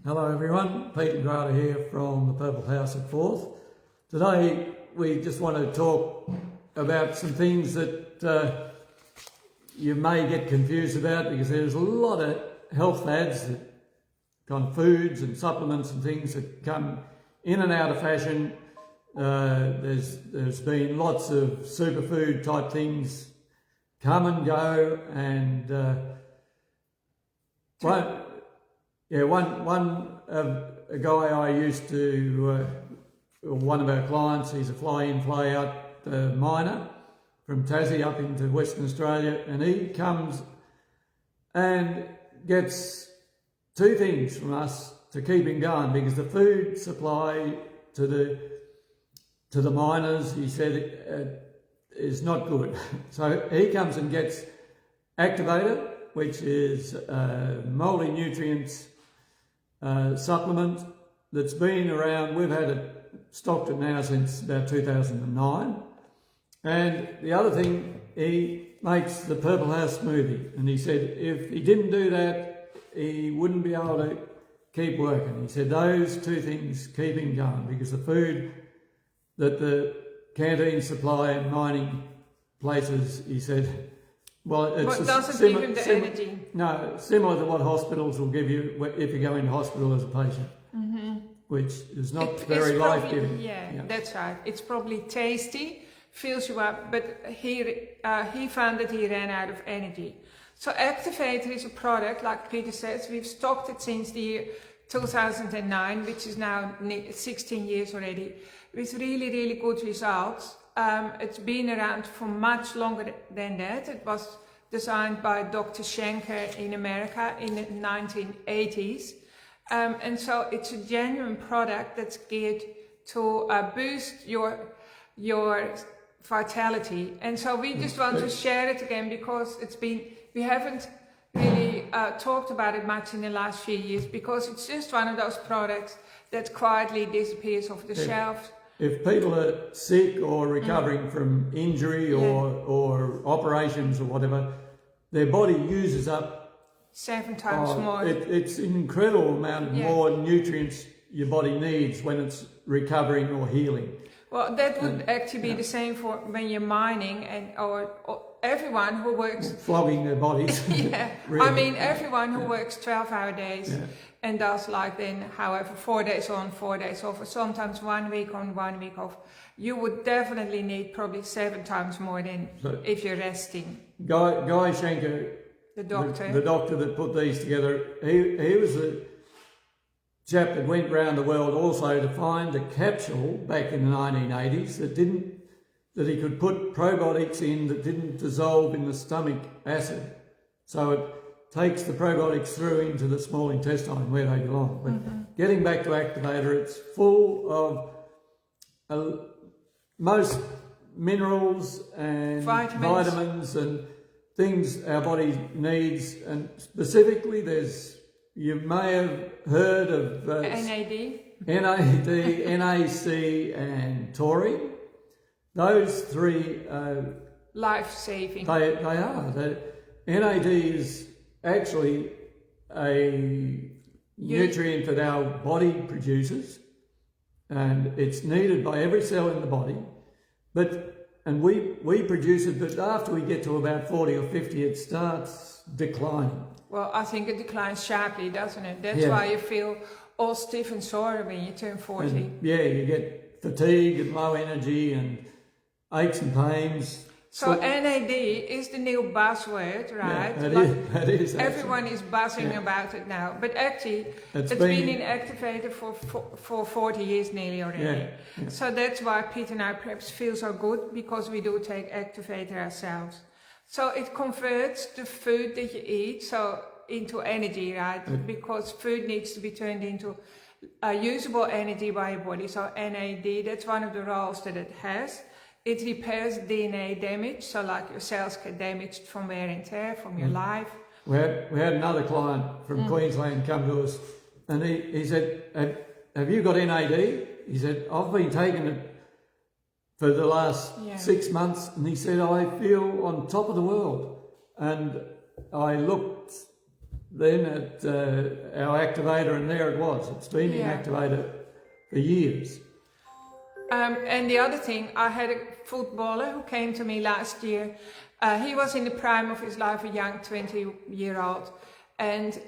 Hello everyone, Pete and Grata here from the Purple House at Forth. Today we just want to talk about some things that you may get confused about, because there's a lot of health fads, kind of foods and supplements and things that come in and out of fashion. There's been lots of superfood type things come and go, and a guy I used to, one of our clients, he's a fly-in, fly-out miner from Tassie up into Western Australia, and he comes and gets two things from us to keep him going, because the food supply to the miners, he said, is not good. So he comes and gets Activator, which is multi-nutrients supplement that's been around. We've had it, stocked it now since about 2009. And the other thing, he makes the Purple House smoothie, and he said if he didn't do that, he wouldn't be able to keep working. He said those two things keep him going, because the food that the canteen supply and mining places, he said, well, it's doesn't give him the energy. No, similar to what hospitals will give you if you go into hospital as a patient, which is not very life-giving. Yeah, that's right. It's probably tasty, fills you up, but he found that he ran out of energy. So Activator is a product, like Peter says, we've stocked it since the year 2009, which is now 16 years already, with really, really good results. It's been around for much longer than that. It was designed by Dr. Schenker in America in the 1980s. And so it's a genuine product that's geared to boost your vitality. And so we just want to share it again, because we haven't really talked about it much in the last few years, because it's just one of those products that quietly disappears off the shelves. If people are sick or recovering from injury or operations or whatever, their body uses up 7 times more. It's an incredible amount more nutrients your body needs when it's recovering or healing. Well, that would actually be the same for when you're mining or everyone who works... Flogging their bodies. Really. I mean, everyone who works 12-hour days and does like then, however, 4 days on, 4 days off, or sometimes 1 week on, 1 week off, you would definitely need probably 7 times more than if you're resting. Guy Schenker, the doctor that put these together, he was a chap that went round the world also to find a capsule back in the 1980s that he could put probiotics in that didn't dissolve in the stomach acid. So it takes the probiotics through into the small intestine where they belong. But getting back to Activator, it's full of most minerals and vitamins and things our body needs. And specifically, you may have heard of NAD, NAC and Taurine. Those three life-saving. They are. NAD is actually a nutrient that our body produces, and it's needed by every cell in the body. And we produce it, but after we get to about 40 or 50, it starts declining. Well, I think it declines sharply, doesn't it? That's why you feel all stiff and sore when you turn 40. And you get fatigue and low energy and aches and pains. So NAD is the new buzzword, right? Yeah, it is. Everyone is buzzing about it now. But actually, it's been in Activator for 40 years nearly already. Yeah. So that's why Pete and I perhaps feel so good, because we do take Activator ourselves. So it converts the food that you eat into energy, right? Because food needs to be turned into usable energy by your body. So NAD, that's one of the roles that it has. It repairs DNA damage, so like your cells get damaged from wear and tear, from your life. We had another client from Queensland come to us, and he said, have you got NAD? He said, I've been taking it for the last 6 months, and he said, I feel on top of the world. And I looked then at our Activator, and there it was. It's been in Activator for years. And the other thing, I had a footballer who came to me last year. He was in the prime of his life, a young 20-year-old. And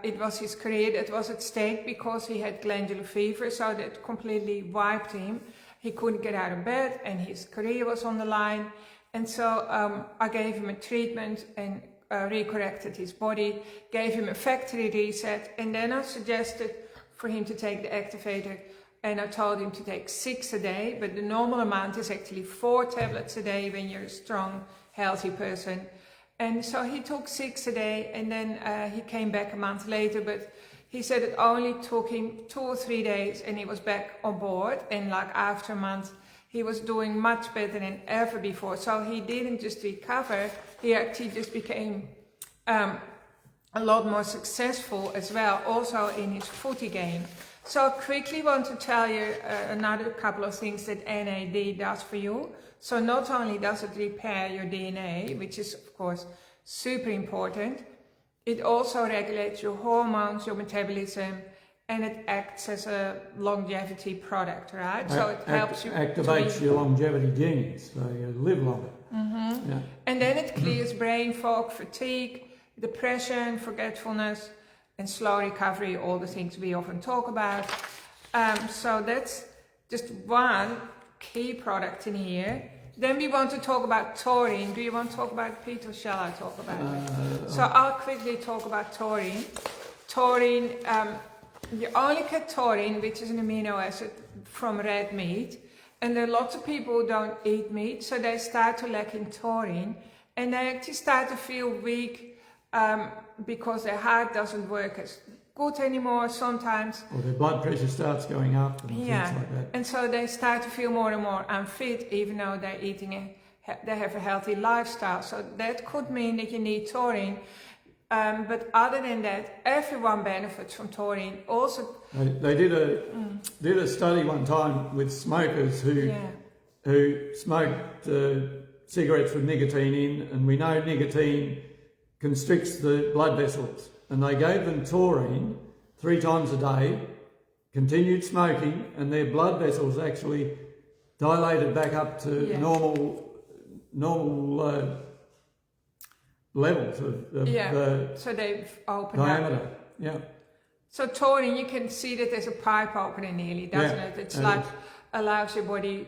it was his career that was at stake because he had glandular fever, so that completely wiped him. He couldn't get out of bed and his career was on the line. And so I gave him a treatment and recorrected his body, gave him a factory reset, and then I suggested for him to take the Activator, and I told him to take 6 a day, but the normal amount is actually 4 tablets a day when you're a strong, healthy person. And so he took 6 a day, and then he came back a month later, but he said it only took him 2 or 3 days and he was back on board, and like after a month he was doing much better than ever before. So he didn't just recover, he actually just became a lot more successful as well, also in his footy game. So I quickly want to tell you another couple of things that NAD does for you. So not only does it repair your DNA, which is of course super important, it also regulates your hormones, your metabolism, and it acts as a longevity product, right? So it helps you activates your longevity genes, so you live longer. Mm-hmm. Yeah. And then it clears brain fog, fatigue, depression, forgetfulness, and slow recovery, all the things we often talk about. So that's just one key product in here. Then we want to talk about taurine. Do you want to talk about it, Pete, or shall I talk about it? So I'll quickly talk about taurine. Taurine, you only get taurine, which is an amino acid, from red meat. And there are lots of people who don't eat meat, so they start to lack in taurine. And they actually start to feel weak because their heart doesn't work as good anymore sometimes. Or their blood pressure starts going up and things like that. And so they start to feel more and more unfit, even though they're eating they have a healthy lifestyle. So that could mean that you need taurine. But other than that, everyone benefits from taurine. Also, they did a study one time with smokers who smoked cigarettes with nicotine in, and we know nicotine constricts the blood vessels. And they gave them taurine 3 times a day, continued smoking, and their blood vessels actually dilated back up to normal levels of so they've opened diameter. up. Yeah. So taurine, you can see that there's a pipe opener nearly, doesn't it? It's like allows your body,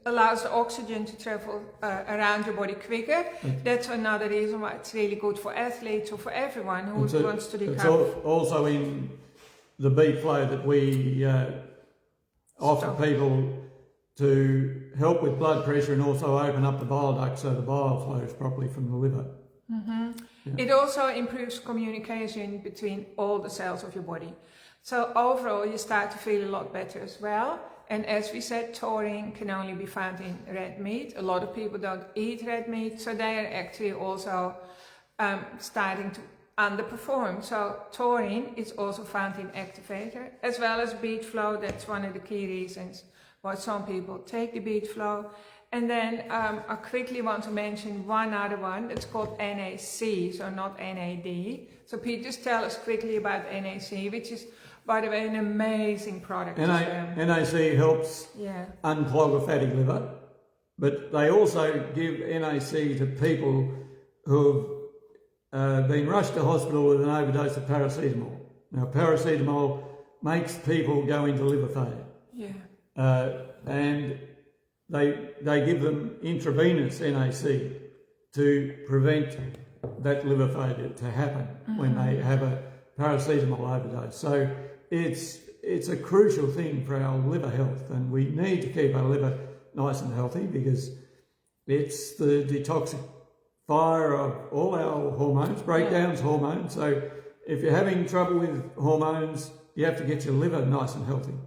allows the oxygen to travel around your body quicker. That's another reason why it's really good for athletes or for everyone who wants to recover. It's also in the beet flow that we offer people to help with blood pressure and also open up the bile duct so the bile flows properly from the liver. Mm-hmm. Yeah. It also improves communication between all the cells of your body. So overall you start to feel a lot better as well. And as we said, taurine can only be found in red meat. A lot of people don't eat red meat, so they are actually also starting to underperform. So taurine is also found in Activator, as well as beet flow. That's one of the key reasons why some people take the beet flow. And then I quickly want to mention one other one that's called NAC, so not NAD. So Pete, just tell us quickly about NAC, which is, by the way, an amazing product. NAC helps unclog a fatty liver, but they also give NAC to people who have been rushed to hospital with an overdose of paracetamol. Now, paracetamol makes people go into liver failure. Yeah. And they give them intravenous NAC to prevent that liver failure to happen when they have a paracetamol overdose. So it's a crucial thing for our liver health, and we need to keep our liver nice and healthy because it's the detoxifier of all our hormones, breakdowns hormones. So if you're having trouble with hormones, you have to get your liver nice and healthy.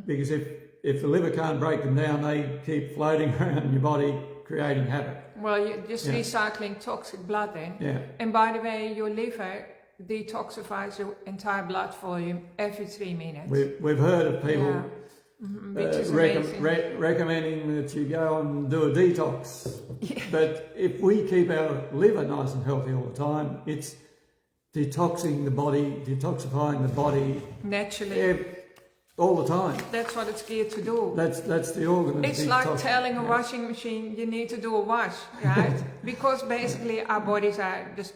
Because if the liver can't break them down, they keep floating around in your body, creating havoc. Well, you're just recycling toxic blood then. Yeah. And by the way, your liver detoxifies your entire blood volume every 3 minutes. We've heard of people which is amazing. recommending that you go and do a detox. Yeah. But if we keep our liver nice and healthy all the time, it's detoxifying the body Naturally. all the time. That's what it's geared to do. That's the organ. It's like telling a washing machine you need to do a wash, right? Because basically our bodies are just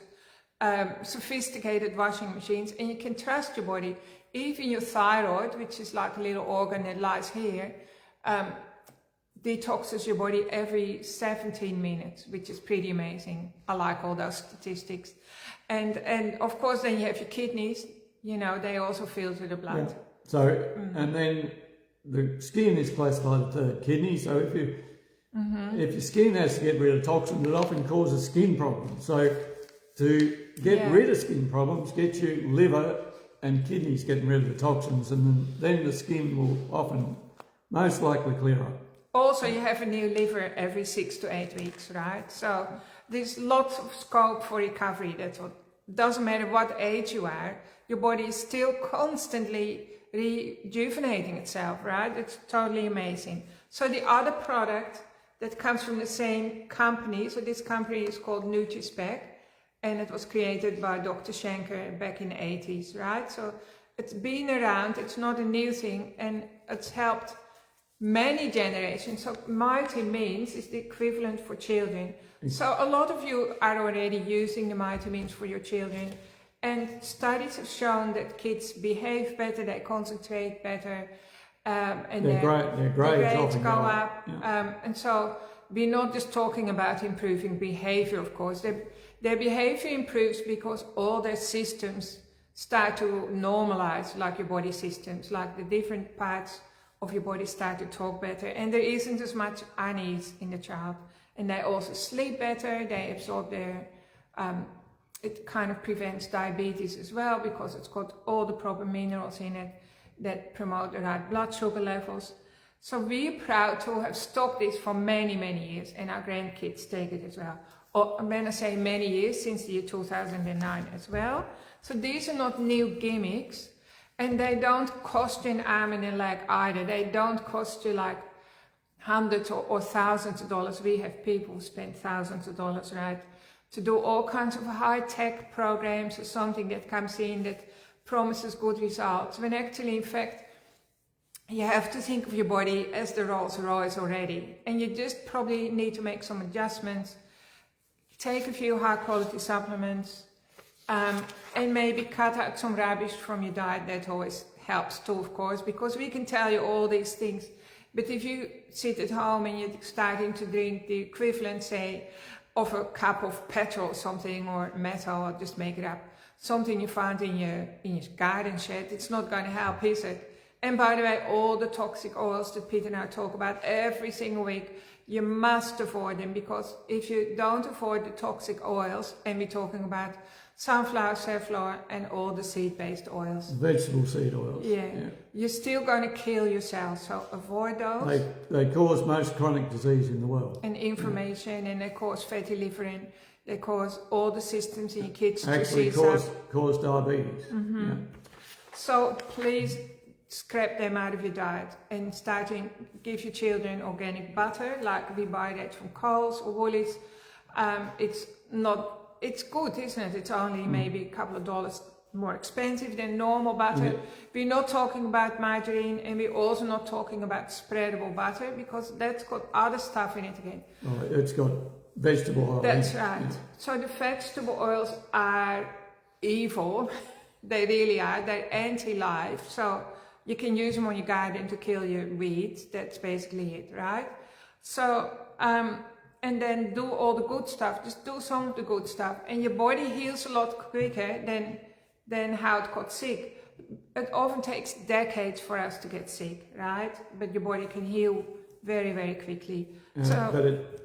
sophisticated washing machines, and you can trust your body. Even your thyroid, which is like a little organ that lies here, detoxes your body every 17 minutes, which is pretty amazing. I like all those statistics. And of course then you have your kidneys, you know, they also filter the blood. Yeah. So, and then the skin is classified as the kidney. So if your skin has to get rid of toxins, it often causes skin problems. So to get rid of skin problems, get your liver and kidneys getting rid of the toxins, and then the skin will often most likely clear up. Also, you have a new liver every 6 to 8 weeks, right? So there's lots of scope for recovery. That's what, doesn't matter what age you are, your body is still constantly rejuvenating itself, right? It's totally amazing. So the other product that comes from the same company, so this company is called NutriSpec, and it was created by Dr. Schenker back in the 80s, right? So it's been around, it's not a new thing, and it's helped many generations. So Mighty Means is the equivalent for children. So a lot of you are already using the Mighty Means for your children, and studies have shown that kids behave better, they concentrate better, and their grades go up. Yeah. And so we're not just talking about improving behavior, of course. Their behavior improves because all their systems start to normalize, like your body systems, like the different parts of your body start to talk better, and there isn't as much unease in the child, and they also sleep better, they absorb their, it kind of prevents diabetes as well, because it's got all the proper minerals in it that promote the right blood sugar levels. So we're proud to have stocked this for many, many years, and our grandkids take it as well. Or when I say many years, since the year 2009 as well. So these are not new gimmicks, and they don't cost you an arm and a leg either. They don't cost you like hundreds or thousands of dollars. We have people who spend thousands of dollars, right, to do all kinds of high-tech programs or something that comes in that promises good results, when actually, in fact, you have to think of your body as the Rolls Royce already, and you just probably need to make some adjustments, take a few high-quality supplements, and maybe cut out some rubbish from your diet. That always helps too, of course, because we can tell you all these things, but if you sit at home and you're starting to drink the equivalent, say, of a cup of petrol or something, or metal, or just make it up, something you found in your garden shed, it's not going to help, is it? And by the way, all the toxic oils that Peter and I talk about every single week, you must avoid them, because if you don't avoid the toxic oils, and we're talking about sunflower, safflower, and all the seed-based oils. Vegetable seed oils. Yeah. You're still going to kill yourself, so avoid those. They cause most chronic disease in the world. And inflammation, and they cause fatty liver, and they cause all the systems in your kids actually to cause diabetes. Yeah. So please scrap them out of your diet, and start to give your children organic butter, like we buy that from Coles or Woolies. It's good, isn't it? It's only maybe a couple of dollars more expensive than normal butter. Yeah. We're not talking about margarine, and we're also not talking about spreadable butter, because that's got other stuff in it again. Oh, it's got vegetable oil. That's right. Yeah. So the vegetable oils are evil. They really are. They're anti-life. So you can use them on your garden to kill your weeds. That's basically it, right? So, and then do all the good stuff. Just do some of the good stuff, and your body heals a lot quicker than how it got sick. It often takes decades for us to get sick, right? But your body can heal very, very quickly. But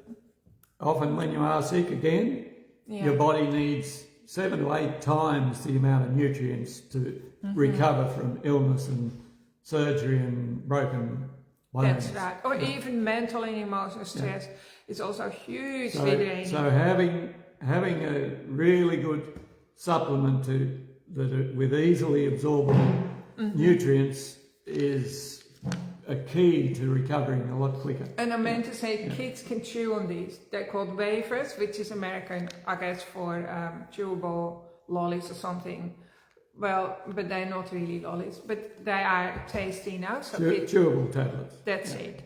often when you are sick again, your body needs 7 to 8 times the amount of nutrients to recover from illness and surgery and broken bones. That's right. Or even mental and emotional stress is also a huge draining. So having a really good supplement with easily absorbable nutrients is a key to recovering a lot quicker. And I meant to say, kids can chew on these. They're called wafers, which is American, I guess, for chewable lollies or something. Well, but they're not really lollies, but they are tasty now. So chewable tablets. That's it.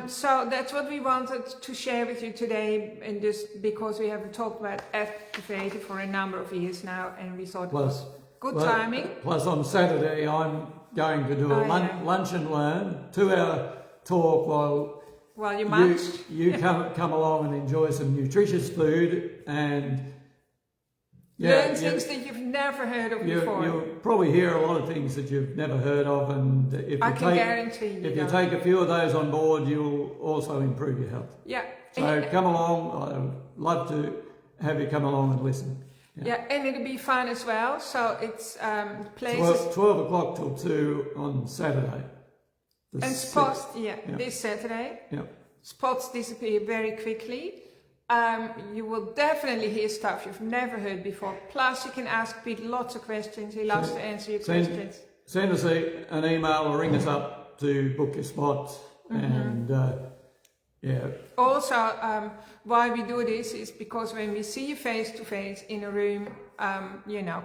So that's what we wanted to share with you today, and just because we haven't talked about Activator for a number of years now, and we thought it was good timing. Plus on Saturday I'm going to do a lunch and learn, 2-hour talk while you munch. You come along and enjoy some nutritious food and learn things that you've never heard of before. You'll probably hear a lot of things that you've never heard of, and if you take a few of those on board, you'll also improve your health. Yeah. So come along. I'd love to have you come along and listen. Yeah, and it'll be fun as well. So it's places 12 o'clock till 2 on Saturday. And spots, this Saturday. Yeah. Spots disappear very quickly. You will definitely hear stuff you've never heard before. Plus, you can ask Pete lots of questions. He loves to answer your questions. Send us an email or ring us up to book your spot. And Also, why we do this is because when we see you face to face in a room,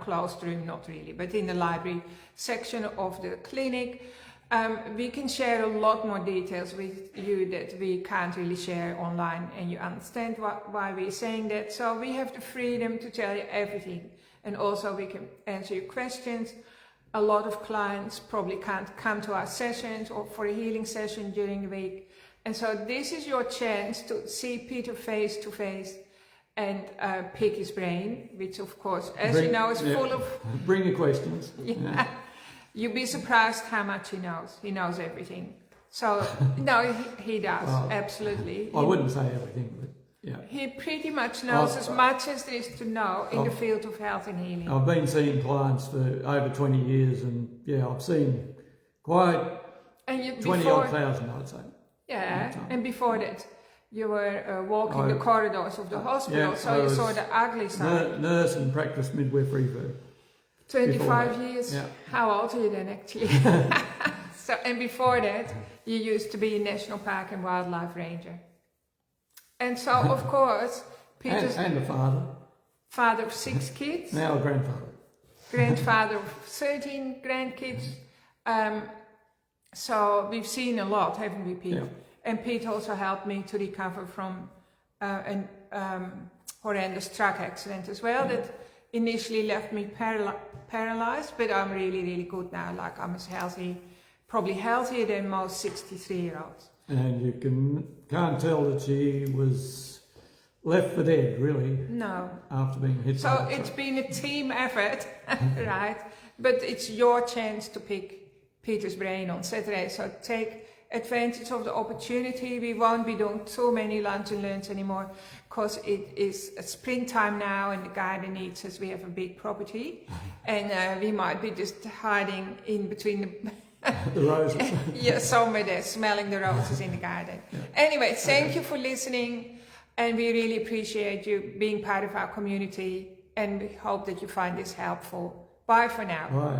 closed room, not really, but in the library section of the clinic, we can share a lot more details with you that we can't really share online, and you understand why we're saying that. So we have the freedom to tell you everything, and also we can answer your questions. A lot of clients probably can't come to our sessions or for a healing session during the week, and so this is your chance to see Peter face to face and pick his brain, which of course, as you know, is full of... Bring your questions. Yeah. You'll be surprised how much he knows. He knows everything. So, no, he does, absolutely. I wouldn't say everything, but yeah. He pretty much knows as much as there is to know in the field of health and healing. I've been seeing clients for over 20 years, and I've seen quite 20,000, I'd say. Yeah, and before that, you were walking the corridors of the hospital, so you saw the ugly side. Nurse and practice midwifery for 25 years. Yeah. How old are you then, actually? And before that, you used to be a National Park and Wildlife Ranger. And so, of course, Peter's... and a father. Father of 6 kids. Now a grandfather. Grandfather of 13 grandkids. So we've seen a lot, haven't we, Pete? Yeah. And Pete also helped me to recover from an horrendous truck accident as well, that initially left me paralyzed, but I'm really, really good now. Like, I'm as healthy, probably healthier than most 63-year-olds. And you can't tell that she was left for dead, really. No. After being hit. So it's been a team effort, right? But it's your chance to pick Peter's brain on Saturday. So take advantage of the opportunity. We won't be doing too many lunch and learns anymore, because it is springtime now and the garden needs us. We have a big property, and we might be just hiding in between the roses. Somewhere there, smelling the roses in the garden. Yeah. Anyway, thank you for listening, and we really appreciate you being part of our community, and we hope that you find this helpful. Bye for now. Bye.